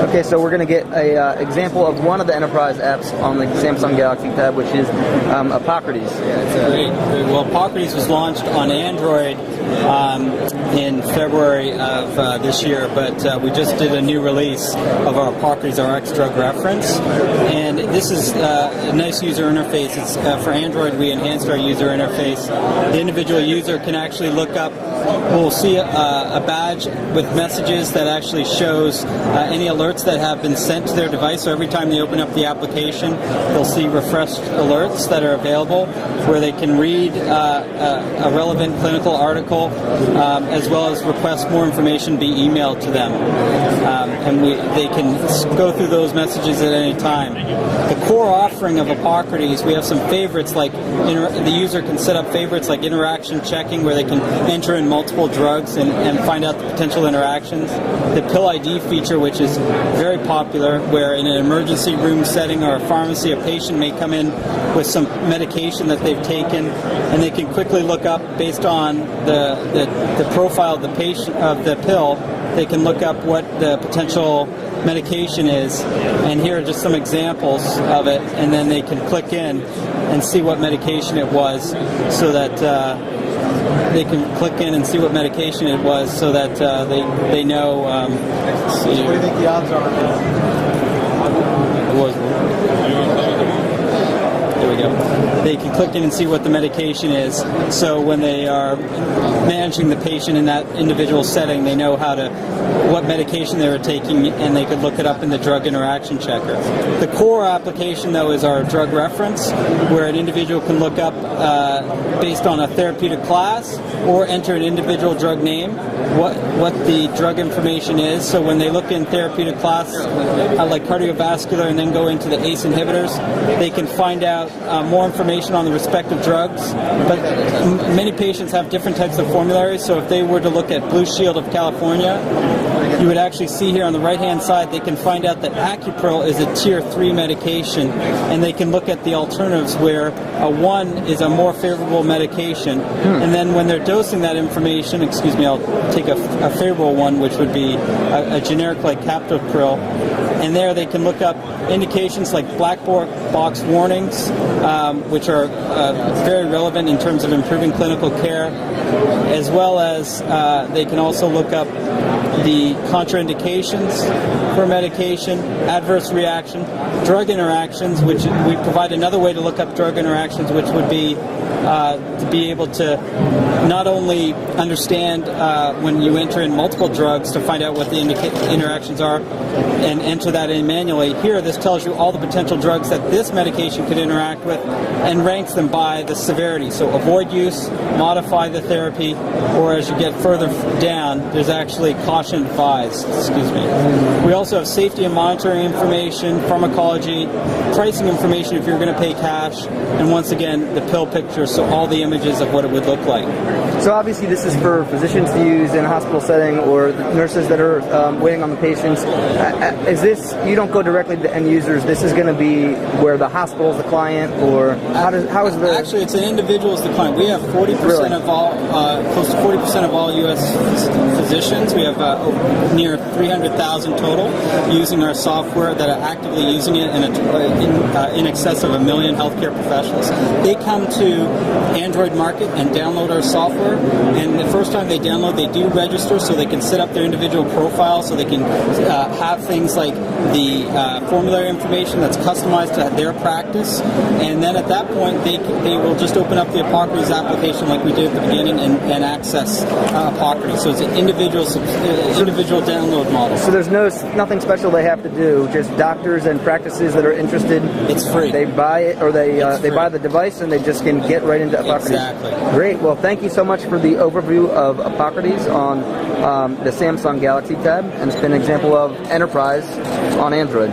Okay, so we're going to get a example of one of the enterprise apps on the Samsung Galaxy Tab, which is Epocrates. Great. Well, Epocrates was launched on Android in February of this year, but we just did a new release of our Epocrates RX drug reference, and this is a nice user interface. It's for Android. We enhanced our user interface. The individual user can actually look up. We'll see a badge with messages that actually shows any alerts that have been sent to their device. So every time they open up the application, they'll see refreshed alerts that are available, where they can read a relevant clinical article, as well as request more information be emailed to them. And they can go through those messages at any time. The core offering of Epocrates, we have some favorites, like the user can set up favorites like interaction checking, where they can enter in multiple drugs and find out the potential interactions. The Pill ID feature, which is very popular, where in an emergency room setting or a pharmacy, a patient may come in with some medication that they've taken, and they can quickly look up based on the profile of the patient of the pill. They can look up what the potential medication is, and here are just some examples of it, and then they can click in and see what medication it was, so that they can click in and see what medication it was, so that they know. What do you think the odds are? There we go. They can click in and see what the medication is, so when they are managing the patient in that individual setting, they know what medication they were taking, and they could look it up in the drug interaction checker. The core application, though, is our drug reference, where an individual can look up based on a therapeutic class or enter an individual drug name, what the drug information is. So when they look in therapeutic class, like cardiovascular, and then go into the ACE inhibitors, they can find out more information on the respective drugs. But many patients have different types of formularies, so if they were to look at Blue Shield of California, you would actually see here on the right-hand side, they can find out that Acupril is a Tier 3 medication, and they can look at the alternatives where a 1 is a more favorable medication. And then when they're dosing that information, I'll take a favorable one, which would be a generic like Captopril, and there they can look up indications like black box warnings, which are very relevant in terms of improving clinical care, as well as they can also look up the contraindications for medication, adverse reaction, drug interactions, which we provide another way to look up drug interactions, which would be to be able to not only understand when you enter in multiple drugs to find out what the interactions are and enter that in manually. Here, this tells you all the potential drugs that this medication could interact with and ranks them by the severity. So avoid use, modify the therapy, or as you get further down, there's actually caution advised. We also have safety and monitoring information, pharmacology, pricing information if you're going to pay cash, and once again, the pill picture, so all the images of what it would look like. So obviously this is for physicians to use in a hospital setting, or the nurses that are waiting on the patients. Is this, you don't go directly to end users, this is going to be where the hospital is the client, or how is the... Actually, it's an individual as the client. We have 40% of all, close to 40% of all U.S. physicians. We have near 300,000 total using our software that are actively using it, in excess of 1 million healthcare professionals. They come to Android Market and download our software, and the first time they download, they do register, so they can set up their individual profile, so they can have things like the formulary information that's customized to their practice, and then at that point they will just open up the Epocrates application like we did at the beginning and access Epocrates. So it's an individual download model. So there's nothing special they have to do, just doctors and practices that are interested. It's free. They buy it, or they buy the device and they just can get right into Epocrates. Exactly. Great. Well, thank you so much for the overview of Epocrates on the Samsung Galaxy Tab, and it's been an example of enterprise on Android.